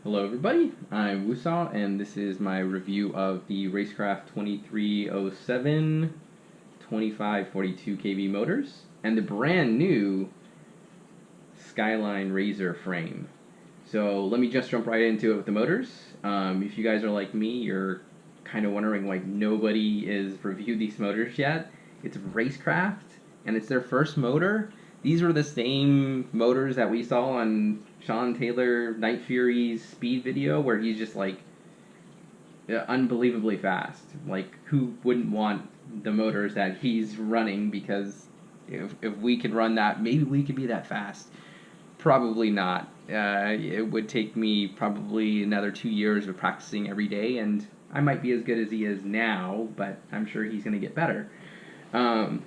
Hello everybody, I'm Wusaw and this is my review of the RaceKraft 2307 2542 kV motors and the brand new Skyline Razor Frame. So let me just jump right into it with the motors. If you guys are like me, you're kind of wondering why nobody has reviewed these motors yet. It's RaceKraft and it's their first motor. These were the same motors that we saw on Sean Taylor Night Fury's speed video where he's just like unbelievably fast. Like, who wouldn't want the motors that he's running? Because if we could run that, maybe we could be that fast. Probably not. It would take me probably another 2 years of practicing every day, and I might be as good as he is now, but I'm sure he's going to get better. Um,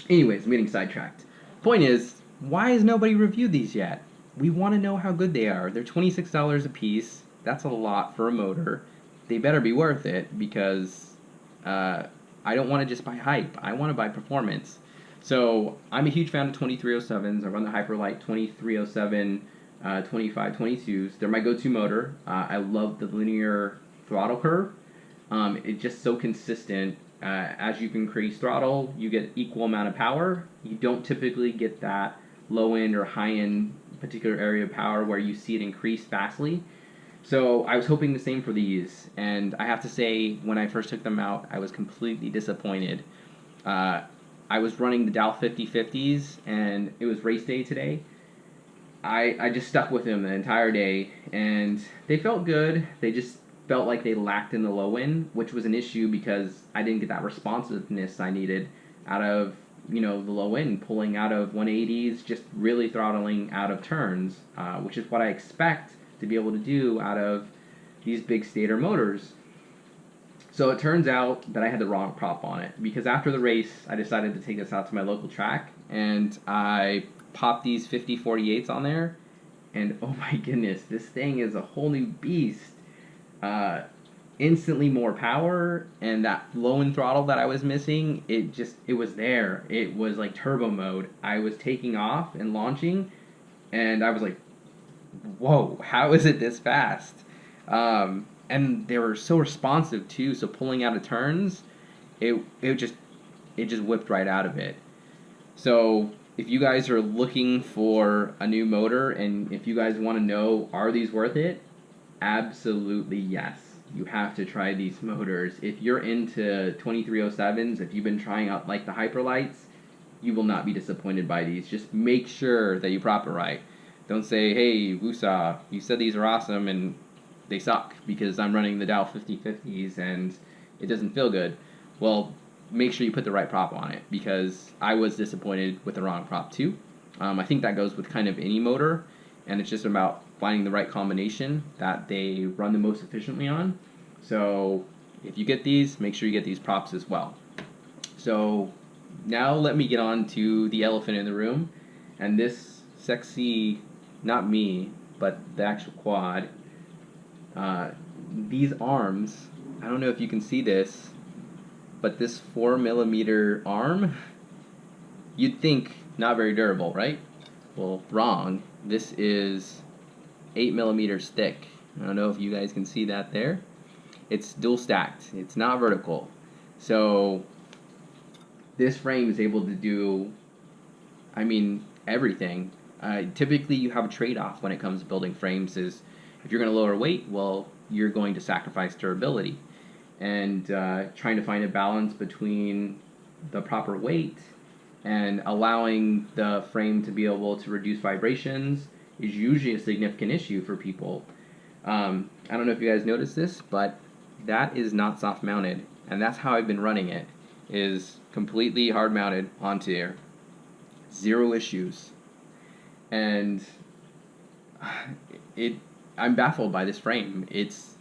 Anyways, I'm getting sidetracked. Point is, why has nobody reviewed these yet? We want to know how good they are. They're $26 a piece. That's a lot for a motor. They better be worth it because I don't want to just buy hype. I want to buy performance. So I'm a huge fan of 2307s. I run the Hyperlite 2307 2522s. They're my go-to motor. I love the linear throttle curve. It's just so consistent. As you increase throttle, you get equal amount of power. You don't typically get that low end or high end particular area of power where you see it increase fastly. So I was hoping the same for these, and I have to say, when I first took them out, I was completely disappointed. I was running the Dow 5050s, and it was race day today. I just stuck with them the entire day, and they felt good. They just felt like they lacked in the low end, which was an issue because I didn't get that responsiveness I needed out of the low end, pulling out of 180s, just really throttling out of turns, which is what I expect to be able to do out of these big stator motors. So it turns out that I had the wrong prop on it because after the race, I decided to take this out to my local track and I popped these 5048s on there, and oh my goodness, this thing is a whole new beast. Uh, Instantly more power, and that low end throttle that I was missing, it was there. It was like turbo mode. I was taking off and launching, and I was like, whoa, how is it this fast? And they were so responsive too. So pulling out of turns, it just whipped right out of it. So if you guys are looking for a new motor, and if you guys want to know, are these worth it? Absolutely yes. You have to try these motors. If you're into 2307s, if you've been trying out like the Hyperlights, you will not be disappointed by these. Just make sure that you prop it right. Don't say, hey, Wusa, you said these are awesome and they suck because I'm running the Dow 5050s and it doesn't feel good. Well, make sure you put the right prop on it because I was disappointed with the wrong prop too. I think that goes with kind of any motor, and it's just about finding the right combination that they run the most efficiently on. So if you get these, make sure you get these props as well. So now let me get on to the elephant in the room, and this sexy, not me, but the actual quad. These arms, I don't know if you can see this, but this 4mm arm, you'd think not very durable, right? Well, wrong. This is 8mm thick. I don't know if you guys can see that there. It's dual stacked. It's not vertical. So this frame is able to do, everything. Typically, you have a trade-off when it comes to building frames. Is if you're going to lower weight, well, you're going to sacrifice durability, and trying to find a balance between the proper weight and allowing the frame to be able to reduce vibrations is usually a significant issue for people. I don't know if you guys noticed this, but that is not soft mounted, and that's how I've been running it, is completely hard mounted onto here. Zero issues. And I'm baffled by this frame. It's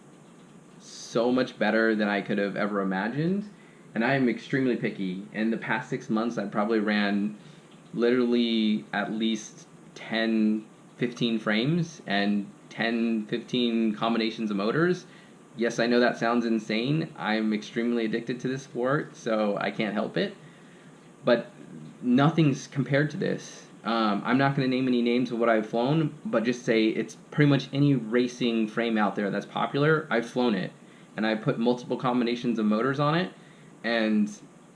so much better than I could have ever imagined, and I am extremely picky. In the past 6 months, I probably ran literally at least 10, 15 frames and 10, 15 combinations of motors. Yes, I know that sounds insane. I'm extremely addicted to this sport, so I can't help it. But nothing's compared to this. I'm not going to name any names of what I've flown, but just say it's pretty much any racing frame out there that's popular. I've flown it, and I put multiple combinations of motors on it, and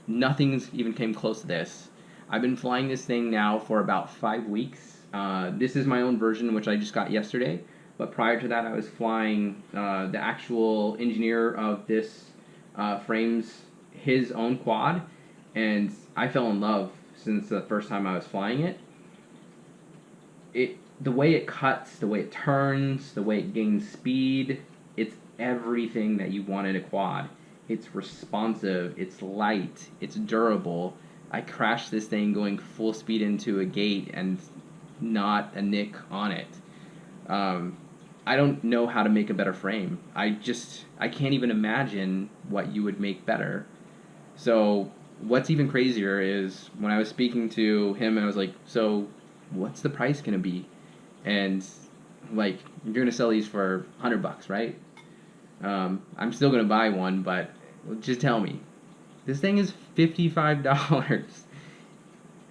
nothing's even came close to this. I've been flying this thing now for about 5 weeks. This is my own version, which I just got yesterday. But prior to that, I was flying the actual engineer of this frame's his own quad, and I fell in love since the first time I was flying it. The way it cuts, the way it turns, the way it gains speed, it's everything that you want in a quad. It's responsive, it's light, it's durable. I crashed this thing going full speed into a gate and not a nick on it. I don't know how to make a better frame. I can't even imagine what you would make better. So what's even crazier is when I was speaking to him, I was like, so what's the price gonna be? And like, you're gonna sell these for $100, right? I'm still gonna buy one, but just tell me. This thing is $55.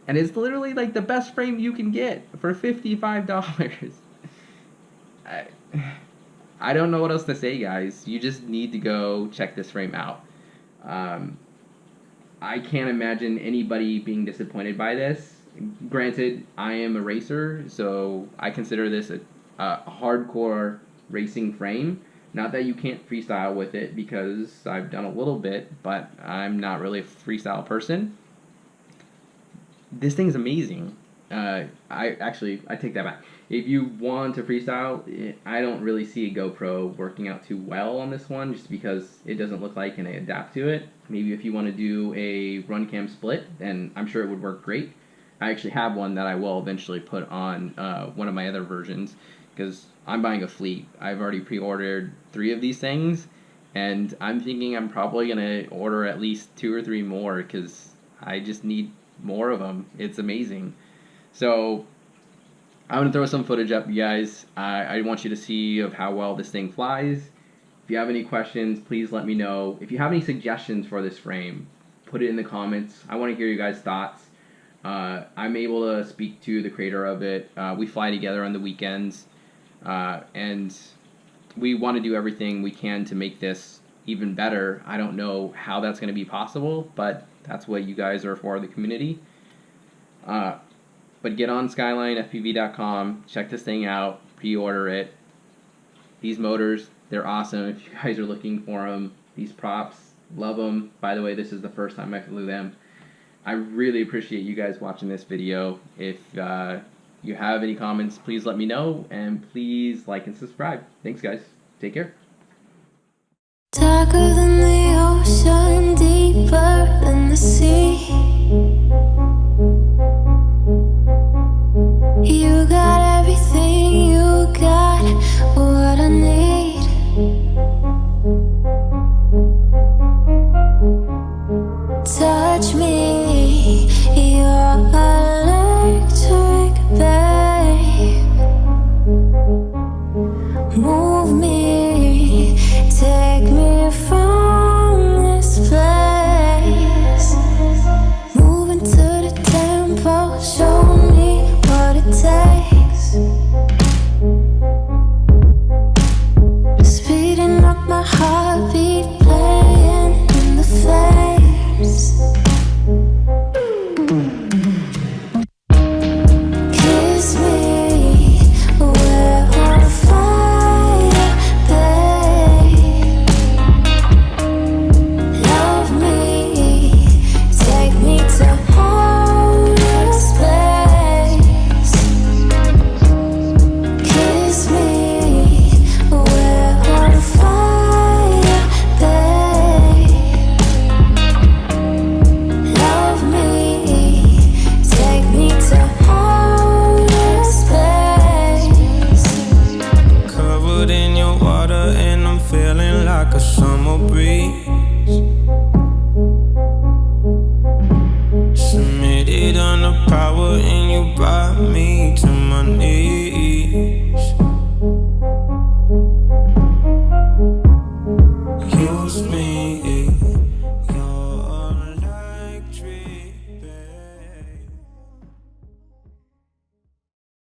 And it's literally like the best frame you can get for $55. I don't know what else to say, guys. You just need to go check this frame out. I can't imagine anybody being disappointed by this. Granted, I am a racer, so I consider this a hardcore racing frame. Not that you can't freestyle with it, because I've done a little bit, but I'm not really a freestyle person. This thing's amazing. I take that back. If you want to freestyle, I don't really see a GoPro working out too well on this one, just because it doesn't look like and I adapt to it. Maybe if you want to do a run cam split, then I'm sure it would work great. I actually have one that I will eventually put on one of my other versions, because I'm buying a fleet. I've already pre-ordered 3 of these things, and I'm thinking I'm probably going to order at least 2 or 3 more, because I just need more of them. It's amazing. So I'm going to throw some footage up, you guys. I want you to see of how well this thing flies. If you have any questions, please let me know. If you have any suggestions for this frame, put it in the comments. I want to hear you guys' thoughts. I'm able to speak to the creator of it. We fly together on the weekends, and we want to do everything we can to make this even better. I don't know how that's going to be possible, but that's what you guys are for, the community. But get on SkylineFPV.com, check this thing out, pre-order it. These motors, they're awesome if you guys are looking for them. These props, love them. By the way, this is the first time I flew them. I really appreciate you guys watching this video. If you have any comments, please let me know, and please like and subscribe. Thanks, guys. Take care. Darker than the ocean, deeper than the sea. You